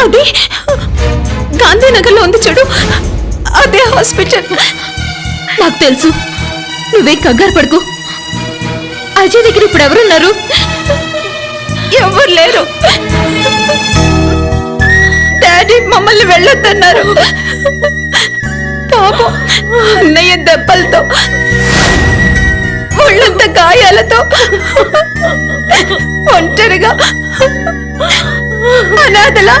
అది గాంధీనగర్లో ఉంది చూడు, అదే హాస్పిటల్. నాకు తెలుసు, నువ్వే కంగారు పడుకో. అజయ్ దగ్గర ఇప్పుడు ఎవరున్నారు? ఎవరు లేరు. డాడీ మమ్మల్ని వెళ్ళొద్దన్నారు. పాపం అన్నయ్య దెబ్బలతో, ఒళ్ళంత గాయాలతో ఒంటరిగా అనాథలా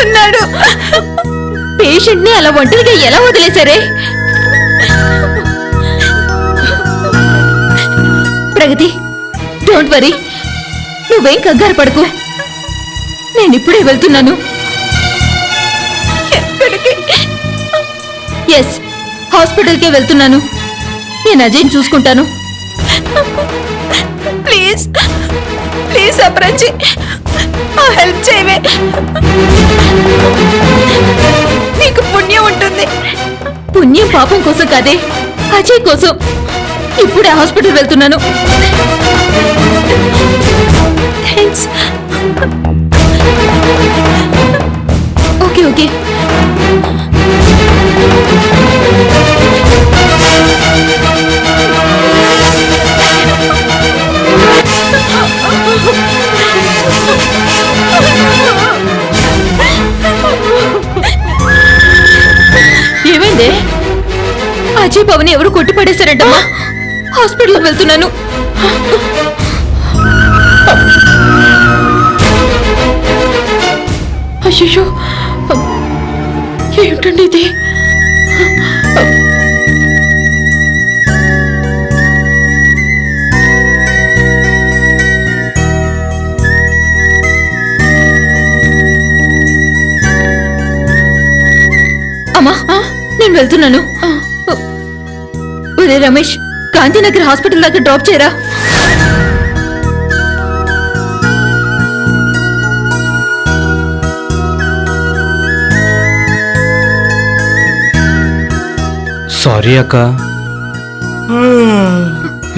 ఉన్నాడు. పేషెంట్ ని అలా ఒంటరిగా ఎలా వదిలేశారే? ప్రగతి, డోంట్ వరీ, నువ్వేం కంగారు పడకు. నేను ఇప్పుడే వెళ్తున్నాను. ఎక్కడికి? ఎస్, హాస్పిటల్కే వెళ్తున్నాను. నేను అజయ్ని చూసుకుంటాను. ప్లీజ్ ప్లీజ్ అప్రంచి, హెల్ప్ చేయవే. నీకు పుణ్యం ఉంటుంది. పుణ్యం పాపం కోసం కాదే, అజయ్ కోసం. ఇప్పుడే హాస్పిటల్ వెళ్తున్నాను. థ్యాంక్స్. Okay okay. ఏమైంది? అజయ్ పవన్ ఎవరు కొట్టి పడేశారంటమ్మా. హాస్పిటల్కి వెళ్తున్నాను. అయ్యో, ఏమిటండి ఇది? అమ్మా, నేను వెళ్తున్నాను. ఒరే రమేష్, గాంధీనగర్ హాస్పిటల్ దాకా డ్రాప్ చేయరా. సారీ అక్క,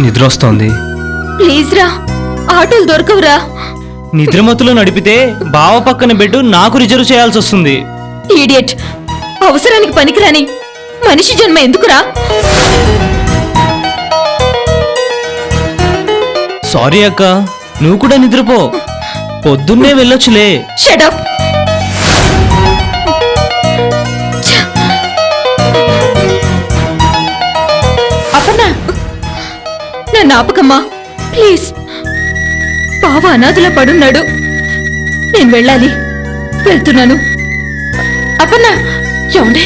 నిద్ర వస్తోంది. ప్లీజ్ రా, ఆటోలు దొరకవురా. నిద్రమత్తులో నడిపితే బావ పక్కన బెడ్ నాకు రిజర్వ్ చేయాల్సి వస్తుంది. ఈడియట్, అవసరానికి పనికిరాని మనిషి జన్మ ఎందుకురా? సారీ అక్క, నువ్వు కూడా నిద్రపో, పొద్దున్నే వెళ్ళొచ్చులే. Shut up. అపర్ణ, నన్ను ఆపకమ్మా ప్లీజ్. బావ అనాథలా పడున్నాడు. నేను వెళ్ళాలి, వెళ్తున్నాను. అపర్ణ, ఏమండి?